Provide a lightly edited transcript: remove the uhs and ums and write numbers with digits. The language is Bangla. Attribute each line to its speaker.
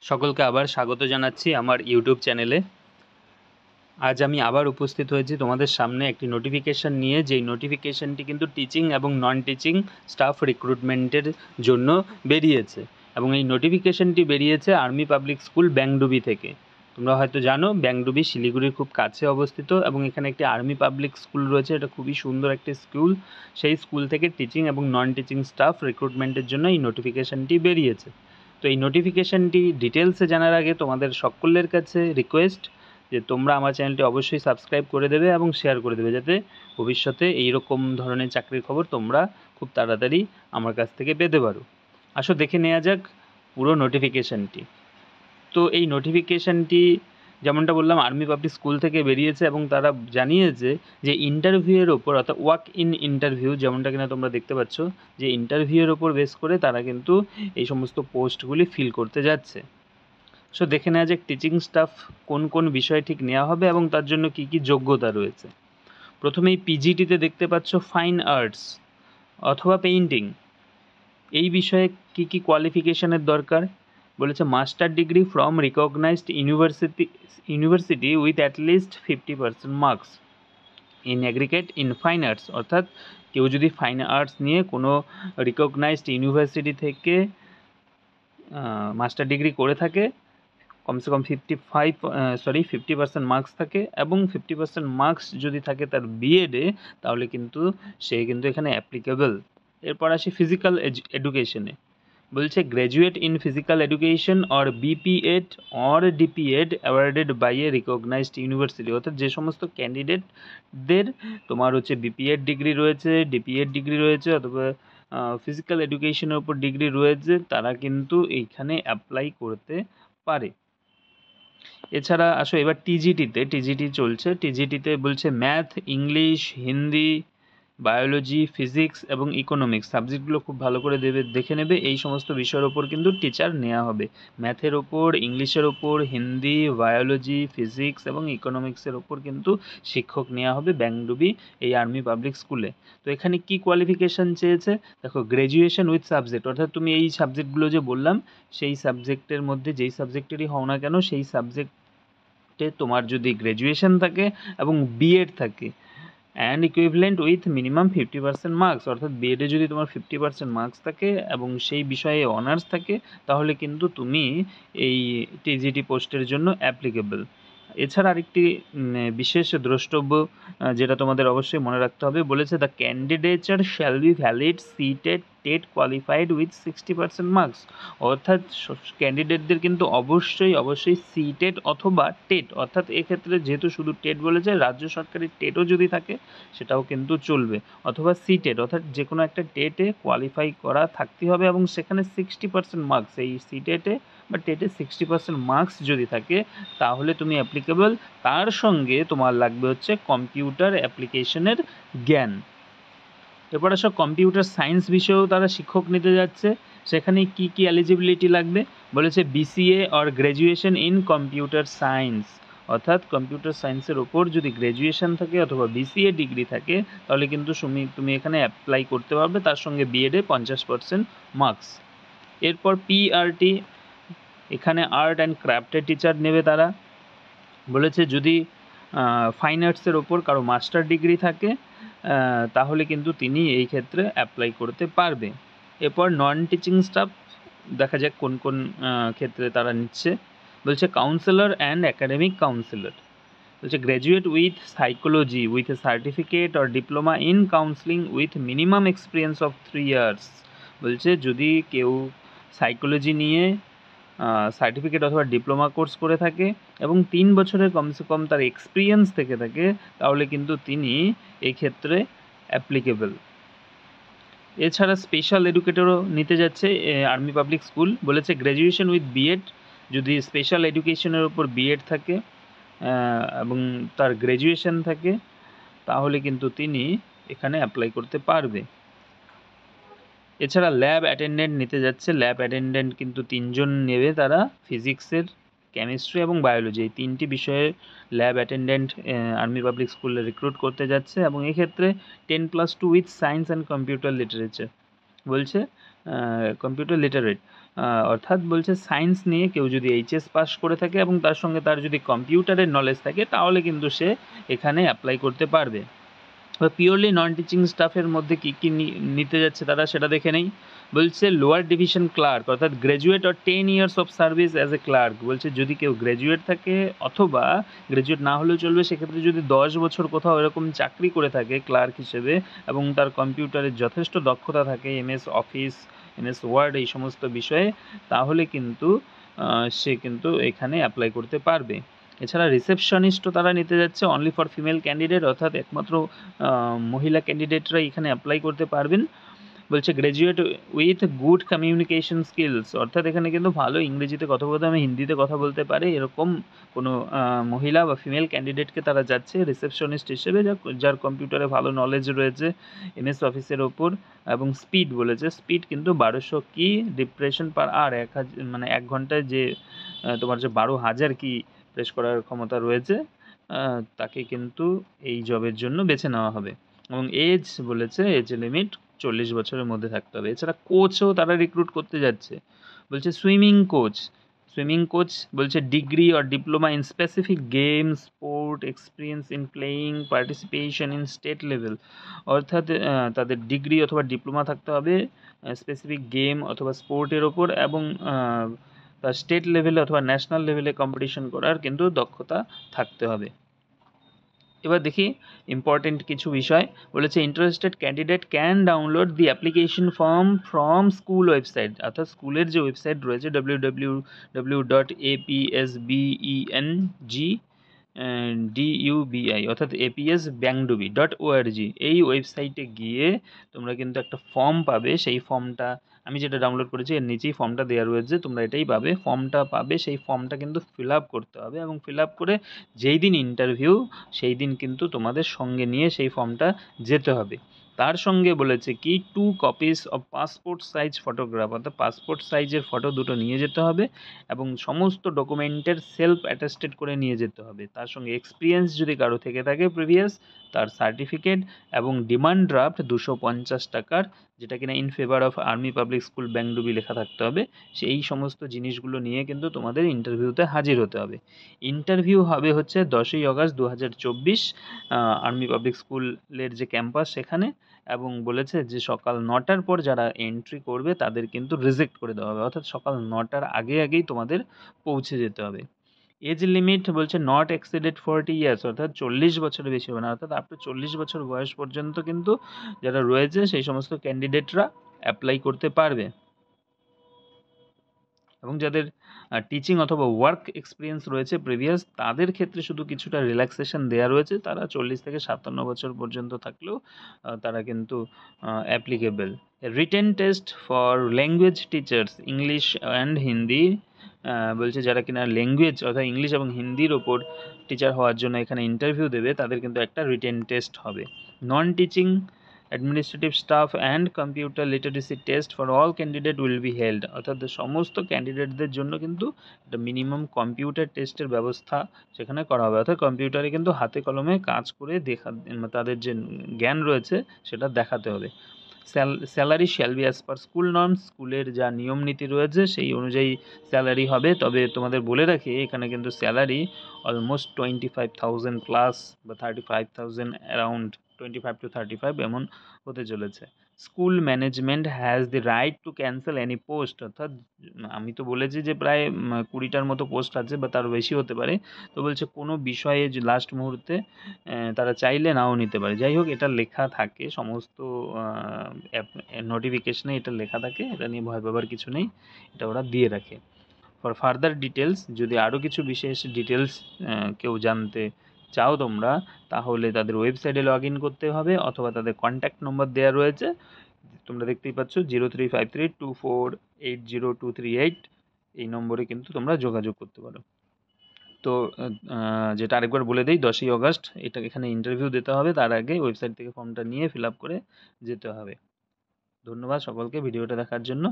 Speaker 1: সকলকে আবার স্বাগত জানাচ্ছি আমার ইউটিউব চ্যানেলে। আজ আমি আবার উপস্থিত হয়েছি তোমাদের সামনে একটি নোটিফিকেশান নিয়ে, যেই নোটিফিকেশানটি কিন্তু টিচিং এবং নন টিচিং স্টাফ রিক্রুটমেন্টের জন্য বেরিয়েছে, এবং এই নোটিফিকেশানটি বেরিয়েছে আর্মি পাবলিক স্কুল ব্যাংডুবি থেকে। তোমরা হয়তো জানো ব্যাংডুবি শিলিগুড়ির খুব কাছে অবস্থিত, এবং এখানে একটি আর্মি পাবলিক স্কুল রয়েছে। এটা খুবই সুন্দর একটি স্কুল। সেই স্কুল থেকে টিচিং এবং নন টিচিং স্টাফ রিক্রুটমেন্টের জন্য এই নোটিফিকেশানটি বেরিয়েছে। তো এই নোটিফিকেশানটি ডিটেলসে জানার আগে তোমাদের সকলের কাছে রিকোয়েস্ট যে তোমরা আমার চ্যানেলটি অবশ্যই সাবস্ক্রাইব করে দেবে এবং শেয়ার করে দেবে, যাতে ভবিষ্যতে এই রকম ধরনের চাকরির খবর তোমরা খুব তাড়াতাড়ি আমার কাছ থেকে পেতে পারো। আসো দেখে নেওয়া যাক পুরো নোটিফিকেশানটি। তো এই নোটিফিকেশানটি যেমনটা বললাম আর্মি পাবলিক স্কুল থেকে বেরিয়েছে, এবং তারা জানিয়েছে যে ইন্টারভিউয়ের ওপর, অর্থাৎ ওয়াক ইন ইন্টারভিউ, যেমনটা কিনা তোমরা দেখতে পাচ্ছ, যে ইন্টারভিউয়ের ওপর বেস করে তারা কিন্তু এই সমস্ত পোস্টগুলি ফিল করতে যাচ্ছে। সো দেখে নেওয়া যাক টিচিং স্টাফ কোন কোন বিষয় ঠিক নেওয়া হবে এবং তার জন্য কি কি যোগ্যতা রয়েছে। প্রথমেই পিজিটিতে দেখতে পাচ্ছ ফাইন আর্টস অথবা পেইন্টিং, এই বিষয়ে কি কি কোয়ালিফিকেশনের দরকার বলেছে। Master degree from recognised university with at least 50% marks in aggregate in fine arts, অর্থাৎ কেউ যদি ফাইন আর্টস নিয়ে কোনো রিকগনাইজড ইউনিভার্সিটি থেকে মাস্টার ডিগ্রি করে থাকে, কমসে কম 50% মার্কস থাকে, এবং 50% মার্কস যদি থাকে তার বিএডে, তাহলে কিন্তু সে কিন্তু এখানে অ্যাপ্লিকেবল। এরপর আসি ফিজিক্যাল এডুকেশনে। বলছে graduate in physical education or BPEd or DPEd awarded by a recognised university, অর্থাৎ যে সমস্ত ক্যান্ডিডেটদের তোমার হচ্ছে বিপিএড ডিগ্রি রয়েছে, ডিপিএড ডিগ্রি রয়েছে, অথবা ফিজিক্যাল এডুকেশনের উপর ডিগ্রি রয়েছে, তারা কিন্তু এইখানে অ্যাপ্লাই করতে পারে। এছাড়া আসো এবার টিজিটি চলছে। টিজিটিতে বলছে math, English, Hindi, biology, physics এবং ইকোনমিক্স সাবজেক্টগুলো খুব ভালো করে দেখে নেবে। এই সমস্ত বিষয়ের ওপর কিন্তু টিচার নেওয়া হবে। ম্যাথের ওপর, ইংলিশের ওপর, হিন্দি, বায়োলজি, ফিজিক্স এবং ইকোনমিক্সের ওপর কিন্তু শিক্ষক নেওয়া হবে ব্যাংডুবি এই আর্মি পাবলিক স্কুলে। তো এখানে কি কোয়ালিফিকেশান চেয়েছে দেখো, গ্র্যাজুয়েশন উইথ সাবজেক্ট, অর্থাৎ তুমি এই সাবজেক্টগুলো যে বললাম সেই সাবজেক্টের মধ্যে যেই সাবজেক্টেরই হও না কেন, সেই সাবজেক্টে তোমার যদি গ্র্যাজুয়েশন থাকে এবং বিএড থাকে, and equivalent with minimum 50% marks, অর্থাৎ বিএডে যদি তোমার 50% মার্কস থাকে এবং সেই বিষয়ে অনার্স থাকে, তাহলে কিন্তু তুমি এই টিজিটি পোস্টের জন্য অ্যাপ্লিকেবল। এছাড়া আরেকটি বিশেষ দ্রষ্টব্য যেটা তোমাদের অবশ্যই মনে রাখতে হবে, বলেছে the candidature shall be valid seated TET qualified with 60% marks, অর্থাৎ ক্যান্ডিডেটদের কিন্তু অবশ্যই সিটেট অথবা টেট, অর্থাৎ এক্ষেত্রে যেহেতু শুধু টেট বলেছে, রাজ্য সরকারি টেটও যদি থাকে সেটাও কিন্তু চলবে, অথবা সিটেট, অর্থাৎ যে কোনো একটা টেটে কোয়ালিফাই করা থাকতে হবে, এবং সেখানে 60% মার্কস, এই সিটেটে বা টেটে 60% মার্কস যদি থাকে তাহলে তুমি অ্যাপ্লিকেবল। তার সঙ্গে তোমার লাগবে হচ্ছে কম্পিউটার অ্যাপ্লিকেশনের জ্ঞান। এরপর আসো কম্পিউটার সায়েন্স বিষয়েও তারা শিক্ষক নিতে যাচ্ছে। সেখানে কি কি এলিজিবিলিটি লাগবে বলেছে, BCA or graduation in computer science, অর্থাৎ কম্পিউটার সায়েন্সের ওপর যদি গ্র্যাজুয়েশন থাকে অথবা বিসিএ ডিগ্রি থাকে, তাহলে কিন্তু তুমি এখানে অ্যাপ্লাই করতে পারবে, তার সঙ্গে বিএডে 50% মার্কস। এরপর পিআরটি, এখানে আর্ট অ্যান্ড ক্রাফটের টিচার নেবে তারা। বলেছে যদি ফাইন আর্টসের ওপর কারো মাস্টার ডিগ্রি থাকে তাহলে কিন্তু তিনি এই ক্ষেত্রে অ্যাপ্লাই করতে পারবে। এরপর নন টিচিং স্টাফ দেখা যাক কোন কোন ক্ষেত্রে তারা নিচ্ছে। বলছে কাউন্সেলর অ্যান্ড অ্যাকাডেমিক কাউন্সেলর, বলছে graduate with psychology with A certificate or diploma in counselling with minimum experience of 3 years. বলছে যদি কেউ সাইকোলজি নিয়ে সার্টিফিকেট অথবা ডিপ্লোমা কোর্স করে থাকে এবং 3 বছরের কমসে কম তার এক্সপিরিয়েন্স থেকে থাকে, তাহলে কিন্তু তিনি এই ক্ষেত্রে অ্যাপ্লিকেবল। এছাড়া স্পেশাল এডুকেটরও নিতে যাচ্ছে আর্মি পাবলিক স্কুল। বলেছে গ্র্যাজুয়েশন উইথ বিএড, যদি স্পেশাল এডুকেশনের ওপর বিএড থাকে এবং তার গ্র্যাজুয়েশন থাকে, তাহলে কিন্তু তিনি এখানে অ্যাপ্লাই করতে পারবে। এছাড়া ল্যাব অ্যাটেন্ডেন্ট নিতে যাচ্ছে। ল্যাব অ্যাটেন্ডেন্ট কিন্তু 3 জন নেবে তারা, ফিজিক্সের, কেমিস্ট্রি এবং বায়োলজি, এই 3টি বিষয়ে ল্যাব অ্যাটেন্ডেন্ট আর্মি পাবলিক স্কুলে রিক্রুট করতে যাচ্ছে, এবং এক্ষেত্রে 10+2 with science and computer literature, বলছে কম্পিউটার লিটারেট, অর্থাৎ বলছে সায়েন্স নিয়ে কেউ যদি এইচএস পাস করে থাকে এবং তার সঙ্গে তার যদি কম্পিউটারের নলেজ থাকে তাহলে কিন্তু সে এখানে অ্যাপ্লাই করতে পারবে। বা পিওরলি নন টিচিং স্টাফের মধ্যে কী কী নিতে যাচ্ছে তারা সেটা দেখে নেই। বলছে লোয়ার ডিভিশন ক্লার্ক অর্থাৎ graduate or 10 years of service as a clerk. বলছে যদি কেউ গ্র্যাজুয়েট থাকে অথবা গ্র্যাজুয়েট না হলেও চলবে, সেক্ষেত্রে যদি 10 বছর কোথাও এরকম চাকরি করে থাকে ক্লার্ক হিসেবে এবং তার কম্পিউটারের যথেষ্ট দক্ষতা থাকে, এমএস অফিস, এমএস ওয়ার্ড এই সমস্ত বিষয়ে, তাহলে কিন্তু সে কিন্তু এখানে অ্যাপ্লাই করতে পারবে। এছাড়া রিসেপশনিস্টও তারা নিতে যাচ্ছে অনলি ফর ফিমেল ক্যান্ডিডেট, অর্থাৎ একমাত্র মহিলা ক্যান্ডিডেটরা এখানে অ্যাপ্লাই করতে পারবেন। বলছে graduate with good communication skills, অর্থাৎ এখানে কিন্তু ভালো ইংরেজিতে কথোপকথন এবং হিন্দিতে কথা বলতে পারে এরকম কোনো মহিলা বা ফিমেল ক্যান্ডিডেটকে তারা যাচ্ছে রিসেপশনিস্ট হিসেবে, যার কম্পিউটারে ভালো নলেজ রয়েছে এমএস অফিসের ওপর। এবং স্পিড বলেছে, স্পিড কিন্তু 1200 কি ডিপ্রেশন পার আর 1000 মানে 1 ঘন্টায় যে তোমার যে 12,000 কি প্রেস করার ক্ষমতা রয়েছে তাকে কিন্তু এই জবের জন্য বেছে নেওয়া হবে। এবং এজ বলেছে এজ লিমিট 40 বছরের মধ্যে থাকতে হবে। এছাড়া কোচও তারা রিক্রুট করতে যাচ্ছে। বলছে সুইমিং কোচ বলছে degree or diploma in specific game sport experience in playing participation in state level, অর্থাৎ তাদের ডিগ্রি অথবা ডিপ্লোমা থাকতে হবে স্পেসিফিক গেম অথবা স্পোর্টের ওপর এবং তার স্টেট লেভেলে অথবা ন্যাশনাল লেভেলে কম্পিটিশন করার কিন্তু দক্ষতা থাকতে হবে। এবার দেখি ইম্পর্টেন্ট কিছু বিষয়। বলেছে interested candidate can download the application form from school website, অর্থাৎ স্কুলের যে ওয়েবসাইট রয়েছে www.apsbengdubi অর্থাৎ apsbengdubi.org, এই ওয়েবসাইটে গিয়ে তোমরা কিন্তু একটা ফর্ম পাবে। সেই ফর্মটা আমি যেটা ডাউনলোড করেছি এর নিচেই ফর্মটা দেওয়া রয়েছে, তোমরা এটাই পাবে, ফর্মটা পাবে। সেই ফর্মটা কিন্তু ফিল আপ করতে হবে এবং ফিল আপ করে যেই দিন ইন্টারভিউ সেই দিন কিন্তু তোমাদের সঙ্গে নিয়ে সেই ফর্মটা যেতে হবে। তার সঙ্গে বলেছে কি 2 copies of passport size photograph, অর্থাৎ পাসপোর্ট সাইজের ফটো দুটো নিয়ে যেতে হবে এবং সমস্ত ডকুমেন্টের সেলফ অ্যাটেস্টেড করে নিয়ে যেতে হবে। তার সঙ্গে এক্সপিরিয়েন্স যদি কারো থেকে থাকে প্রিভিয়াস, তার সার্টিফিকেট এবং ডিমান্ড ড্রাফট 250 টাকার, যেটা কিনা in favour of army public school Bengdubi লেখা থাকতে হবে। সেই সমস্ত জিনিসগুলো নিয়ে কিন্তু তোমাদের ইন্টারভিউতে হাজির হতে হবে। ইন্টারভিউ হবে হচ্ছে 10ই অগাস্ট 2024 আর্মি পাবলিক স্কুলের যে ক্যাম্পাস সেখানে, এবং বলেছে যে সকাল 9টার পর যারা এন্ট্রি করবে তাদের কিন্তু রিজেক্ট করে দেওয়া হবে, অর্থাৎ সকাল 9টার আগেই তোমাদের পৌঁছে যেতে হবে। এজ লিমিট বলছে নট এক্সিডেড 40 ইয়ার্স, অর্থাৎ 40 বছরের বেশি হবে না, অর্থাৎ আপ টু 40 বছর বয়স পর্যন্ত কিন্তু যারা রয়েছে সেই সমস্ত ক্যান্ডিডেটরা অ্যাপ্লাই করতে পারবে। এবং যাদের টিচিং অথবা ওয়ার্ক এক্সপিরিয়েন্স রয়েছে প্রিভিয়াস, তাদের ক্ষেত্রে শুধু কিছুটা রিল্যাক্সেশন দেওয়া রয়েছে, তারা 40 থেকে 57 বছর পর্যন্ত থাকলেও তারা কিন্তু applicable. Written test for language teachers English and Hindi, বলছে যারা কিনা ল্যাঙ্গুয়েজ অর্থাৎ ইংলিশ এবং হিন্দির ওপর টিচার হওয়ার জন্য এখানে ইন্টারভিউ দেবে, তাদের কিন্তু একটা রিটেন টেস্ট হবে। Non teaching administrative staff and computer literacy test for all candidate will be held, অর্থাৎ সমস্ত ক্যান্ডিডেটদের জন্য কিন্তু একটা মিনিমাম কম্পিউটার টেস্টের ব্যবস্থা সেখানে করা হবে, অর্থাৎ কম্পিউটারে কিন্তু হাতে কলমে কাজ করে তাদের যে জ্ঞান রয়েছে সেটা দেখাতে হবে। Salary shall be as per school norms, স্কুলের যা নিয়ম নীতি রয়েছে সেই অনুযায়ী স্যালারি হবে। তবে তোমাদের বলে রাখি এখানে কিন্তু স্যালারি অলমোস্ট 25,000 প্লাস বা 35,000 অ্যারাউন্ড 25 to 35 এমন হতে চলেছে। School management has the right two cancel any post, অর্থাৎ আমি তো বলেছি যে প্রায় 20টার মতো পোস্ট আছে বা তার বেশি হতে পারে, তো বলছে কোনো বিষয়ে যে লাস্ট মুহূর্তে তারা চাইলে নাও নিতে পারে। যাই হোক এটা লেখা থাকে সমস্ত নোটিফিকেশনে, এটা লেখা থাকে, এটা নিয়ে ভয় পাবার কিছু নেই, এটা ওরা দিয়ে রাখে। ফর ফার্দার ডিটেলস, যদি আরও কিছু বিশেষ ডিটেলস কেউ জানতে চাও তোমরা, তাহলে তাদের ওয়েবসাইটে লগ ইন করতে হবে অথবা তাদের কন্ট্যাক্ট নম্বর দেওয়া রয়েছে, তোমরা দেখতেই পাচ্ছ 035324802338, এই নম্বরে কিন্তু তোমরা যোগাযোগ করতে পারো। তো যেটা আরেকবার বলে দিই, 10ই অগাস্ট এটা এখানে ইন্টারভিউ দিতে হবে, তার আগে ওয়েবসাইট থেকে ফর্মটা নিয়ে ফিল আপ করে যেতে হবে। ধন্যবাদ সকলকে ভিডিওটা দেখার জন্য।